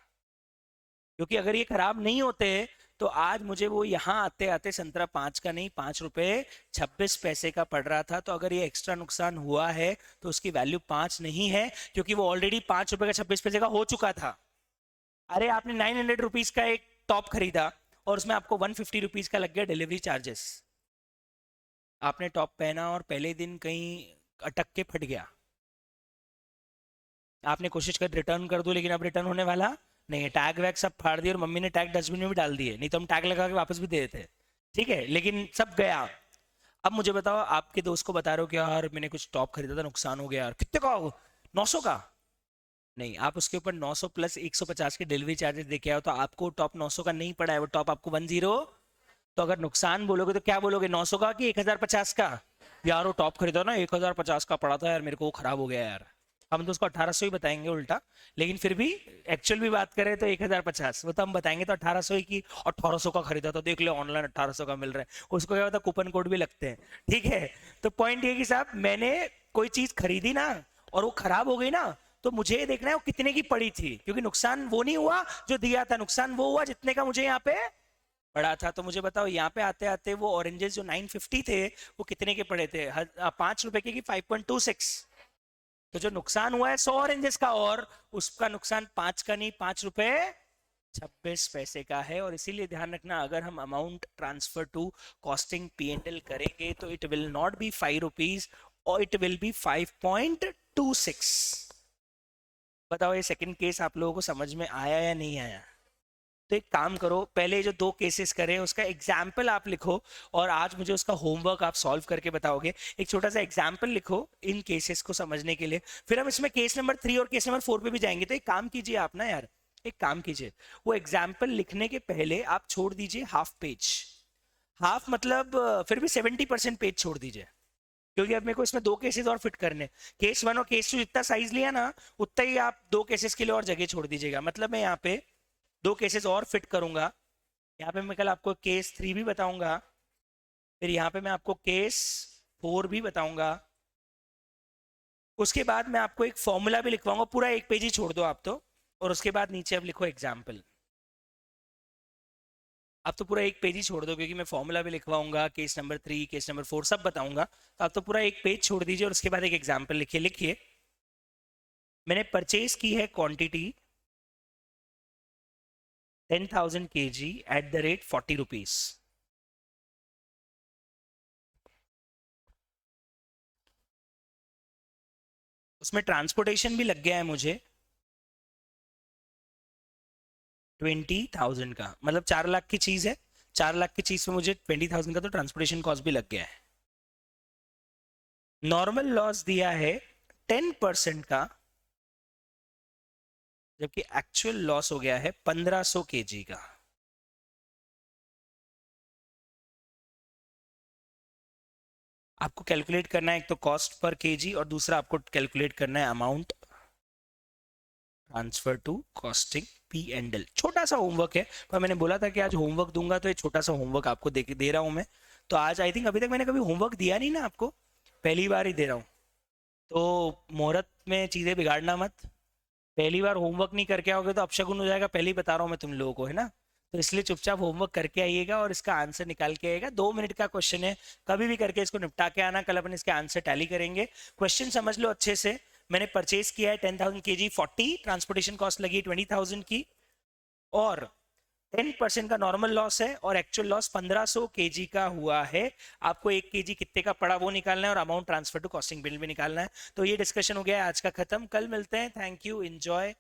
A: क्योंकि अगर ये खराब नहीं होते तो आज मुझे वो यहाँ आते आते संतरा 5 का नहीं 5 रुपए 26 पैसे का पड़ रहा था। तो अगर ये एक्स्ट्रा नुकसान हुआ है तो उसकी वैल्यू 5 नहीं है, क्योंकि वो ऑलरेडी 5 रुपए का 26 पैसे का हो चुका था। अरे आपने 900 रुपीज का एक टॉप खरीदा और उसमें आपको 150 रुपीज का लग गया डिलीवरी चार्जेस। आपने टॉप पहना और पहले दिन कहीं अटक के फट गया, आपने कोशिश कर रिटर्न कर दो, लेकिन अब रिटर्न होने वाला नहीं है। टैग वैग सब फाड़ दिए और मम्मी ने टैग डस्टबिन में भी डाल दिए, नहीं तो हम टैग लगा के वापस भी दे देते। ठीक है, लेकिन सब गया। अब मुझे बताओ, आपके दोस्त को बता रहे हो कि यार मैंने कुछ टॉप खरीदा था नुकसान हो गया यार, कितने का? 900 का? नहीं, आप उसके ऊपर 900 प्लस 150 के डिलीवरी चार्जेस देके आओ तो आपको टॉप 900 का नहीं पड़ा है, वो टॉप आपको 10। तो अगर नुकसान बोलोगे तो क्या बोलोगे, 900 का कि 1050 का? यार वो टॉप खरीदा ना 1050 का पड़ा था यार, मेरे को वो खराब हो गया यार। हम तो उसको 1800 ही बताएंगे उल्टा, लेकिन फिर भी एक्चुअल भी बात करें तो 1050, वो तो हम बताएंगे तो 1800 ही की 1800 का खरीदा था, देख लो ऑनलाइन 1800 का मिल रहा है। उसको क्या होता है, कूपन कोड भी लगते हैं। ठीक है, तो पॉइंट ये कि साहब मैंने कोई चीज खरीदी ना और वो खराब हो गई ना, तो मुझे ये देखना है वो कितने की पड़ी थी, क्योंकि नुकसान वो नहीं हुआ जो दिया था, नुकसान वो हुआ जितने का मुझे यहाँ पे पड़ा था। तो मुझे बताओ यहाँ पे आते आते वो ऑरेंजेस जो 950 थे वो कितने के पड़े थे? 5 रुपए के की 5.26। तो जो नुकसान हुआ है 100 ऑरेंजेस का, और उसका नुकसान 5 का नहीं 5 रुपए 26 पैसे का है। और इसीलिए ध्यान रखना, अगर हम amount transfer to costing P&L करेंगे तो it will not B 5 rupees और इट विल बी 5.26। बताओ ये सेकंड केस आप लोगों को समझ में आया या नहीं आया? तो एक काम करो, पहले जो 2 केसेस करें उसका एग्जाम्पल आप लिखो और आज मुझे उसका होमवर्क आप सॉल्व करके बताओगे। एक छोटा सा एग्जाम्पल लिखो इन केसेस को समझने के लिए, फिर हम इसमें केस नंबर 3 और केस नंबर 4 पे भी जाएंगे। तो एक काम कीजिए आप ना यार, एक काम कीजिए, वो एग्जाम्पल लिखने के पहले आप छोड़ दीजिए हाफ पेज। हाफ मतलब फिर भी 70% पेज छोड़ दीजिए, क्योंकि अब मेरे को इसमें 2 केसेस और फिट करने। केस 1 और केस 2 जितना साइज लिया ना उतना ही आप 2 केसेस के लिए और जगह छोड़ दीजिएगा। मतलब मैं यहाँ पे 2 केसेस और फिट करूंगा। यहाँ पे मैं कल आपको केस 3 भी बताऊंगा, फिर यहाँ पे मैं आपको केस 4 भी बताऊंगा। उसके बाद मैं आपको एक फॉर्मूला भी लिखवाऊंगा, पूरा 1 पेज ही छोड़ दो आप तो, और उसके बाद नीचे अब लिखो एग्जाम्पल। आप तो पूरा 1 पेज ही छोड़ दो, क्योंकि मैं फॉर्मूला भी लिखवाऊंगा, केस नंबर 3 केस नंबर 4 सब बताऊंगा। तो आप तो पूरा 1 पेज छोड़ दीजिए और उसके बाद एक एग्जाम्पल लिखिए। लिखिए, मैंने परचेज की है quantity 10,000 kg at the rate 40 rupees. उसमें ट्रांसपोर्टेशन भी लग गया है मुझे 20,000 का, मतलब 4 लाख की चीज है। 4 लाख की चीज में मुझे 20,000 का तो ट्रांसपोर्टेशन कॉस्ट भी लग गया है। नॉर्मल लॉस दिया है 10% का, जबकि एक्चुअल लॉस हो गया है 1500 kg का। आपको कैलकुलेट करना है एक तो कॉस्ट पर केजी और दूसरा आपको कैलकुलेट करना है amount transfer to costing P&L। छोटा सा होमवर्क है, पर मैंने बोला था कि आज होमवर्क दूंगा तो ये छोटा सा होमवर्क आपको दे रहा हूं मैं। तो आज आई थिंक अभी तक मैंने कभी होमवर्क दिया नहीं ना आपको, पहली बार ही दे रहा हूँ। तो मुहूर्त में चीजें बिगाड़ना मत, पहली बार होमवर्क नहीं करके आओगे तो अपशगुन हो जाएगा, पहले ही बता रहा हूँ मैं तुम लोगों को, है ना। तो इसलिए चुपचाप होमवर्क करके आइएगा और इसका आंसर निकाल के आइएगा। 2 मिनट का क्वेश्चन है, कभी भी करके इसको निपटा के आना, कल अपन इसके आंसर टैली करेंगे। क्वेश्चन समझ लो अच्छे से। मैंने परचेज किया है 10,000 kg 40, ट्रांसपोर्टेशन कॉस्ट लगी 20,000 की, और 10% का नॉर्मल लॉस है और एक्चुअल लॉस 1500 kg का हुआ है। आपको 1 kg कितने का पड़ा वो निकालना है और amount transfer to costing bill भी निकालना है। तो ये डिस्कशन हो गया है आज का खत्म, कल मिलते हैं। Thank you, enjoy.